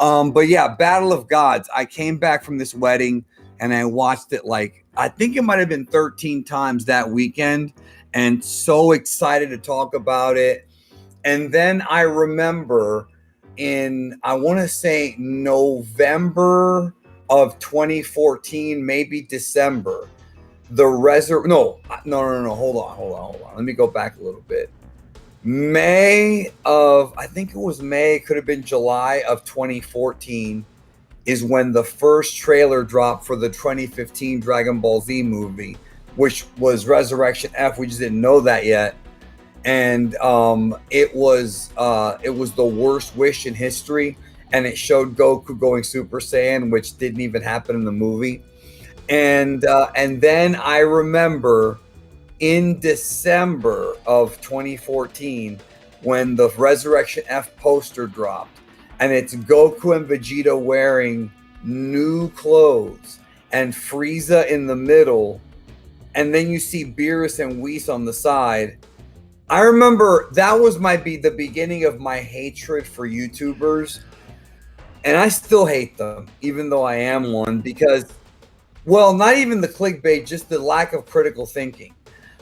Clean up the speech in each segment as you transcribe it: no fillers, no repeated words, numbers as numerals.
But yeah, Battle of Gods. I came back from this wedding and I watched it like I think it might have been 13 times that weekend, and so excited to talk about it. And then I remember in I want to say November of 2014, maybe December, the no. Hold on. Let me go back a little bit. I think it was May, could have been July of 2014, is when the first trailer dropped for the 2015 Dragon Ball Z movie, which was Resurrection F. We just didn't know that yet. And it was the worst wish in history, and it showed Goku going Super Saiyan, which didn't even happen in the movie. And then I remember in December of 2014 when the Resurrection F poster dropped, and it's Goku and Vegeta wearing new clothes and Frieza in the middle, and then you see Beerus and Whis on the side. I remember that might be the beginning of my hatred for YouTubers, and I still hate them, even though I am one, because, well, not even the clickbait, just the lack of critical thinking.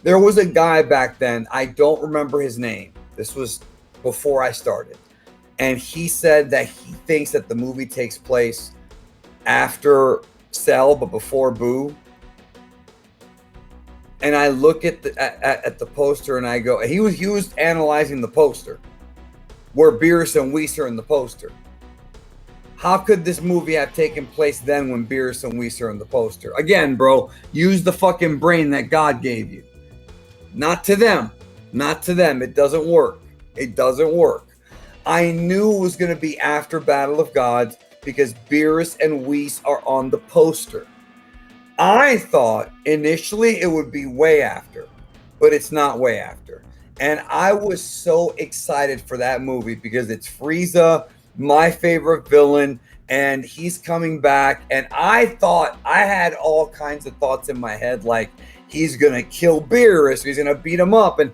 There was a guy back then, I don't remember his name. This was before I started. And he said that he thinks that the movie takes place after Cell, but before Boo. And I look at the poster and I go, he was analyzing the poster where Beerus and Whis are in the poster. How could this movie have taken place then when Beerus and Whis are in the poster? Again, bro, use the fucking brain that God gave you. Not to them. It doesn't work. I knew it was going to be after Battle of Gods because Beerus and Whis are on the poster. I thought initially it would be way after, but it's not way after. And I was so excited for that movie because it's Frieza, my favorite villain, and he's coming back. And I thought, I had all kinds of thoughts in my head, like he's going to kill Beerus, he's going to beat him up, and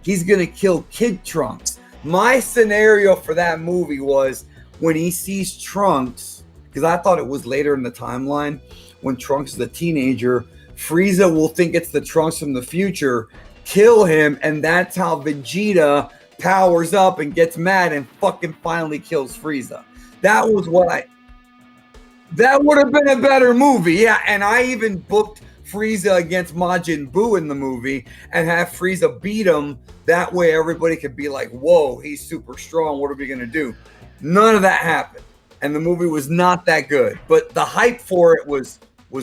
he's going to kill Kid Trunks. My scenario for that movie was when he sees Trunks, because I thought it was later in the timeline, when Trunks is a teenager, Frieza will think it's the Trunks from the future, kill him, and that's how Vegeta powers up and gets mad and fucking finally kills Frieza. That would have been a better movie, yeah. And I even booked Frieza against Majin Buu in the movie and have Frieza beat him. That way everybody could be like, whoa, he's super strong, what are we gonna do? None of that happened. And the movie was not that good, but the hype for it was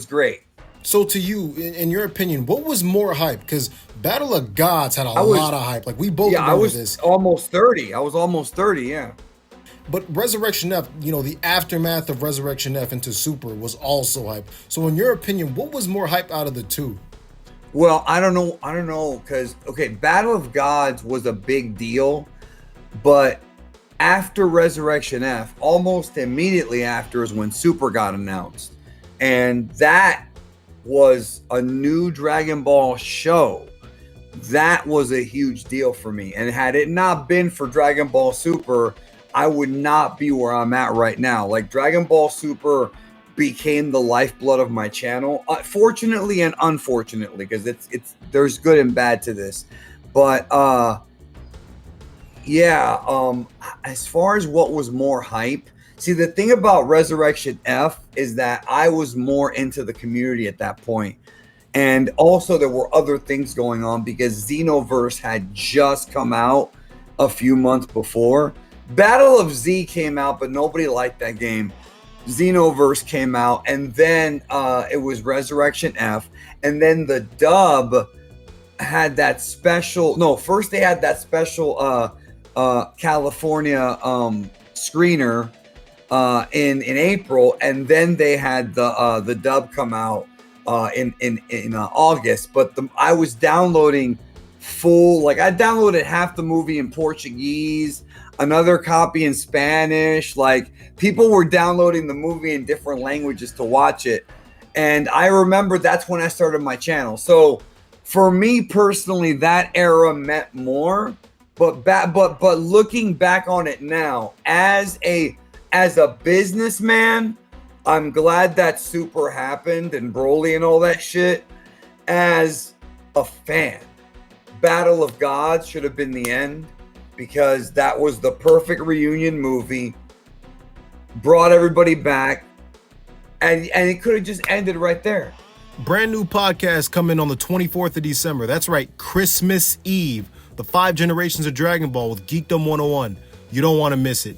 great. So to you, in your opinion, what was more hype? Because Battle of Gods had a lot of hype. Like, we both remember this. Almost 30. I was almost 30, yeah. But Resurrection F, the aftermath of Resurrection F into Super was also hype. So in your opinion, what was more hype out of the two? Well, I don't know, because, Battle of Gods was a big deal, but after Resurrection F, almost immediately after is when Super got announced. And that was a new Dragon Ball show. That was a huge deal for me. And had it not been for Dragon Ball Super, I would not be where I'm at right now. Like, Dragon Ball Super became the lifeblood of my channel. Fortunately and unfortunately, because it's there's good and bad to this. But as far as what was more hype, see, the thing about Resurrection F is that I was more into the community at that point. And also there were other things going on because Xenoverse had just come out a few months before. Battle of Z came out, but nobody liked that game. Xenoverse came out, and then it was Resurrection F. And then the dub had that special... No, first they had that special California screener in April, and then they had the dub come out in August. But I was downloading I downloaded half the movie in Portuguese, another copy in Spanish. Like, people were downloading the movie in different languages to watch it. And I remember that's when I started my channel. So for me personally, that era meant more. But looking back on it now, as a As a businessman, I'm glad that Super happened and Broly and all that shit. As a fan, Battle of Gods should have been the end, because that was the perfect reunion movie, brought everybody back, and it could have just ended right there. Brand new podcast coming on the 24th of December. That's right, Christmas Eve. The 5 Generations of Dragon Ball with Geekdom 101. You don't want to miss it.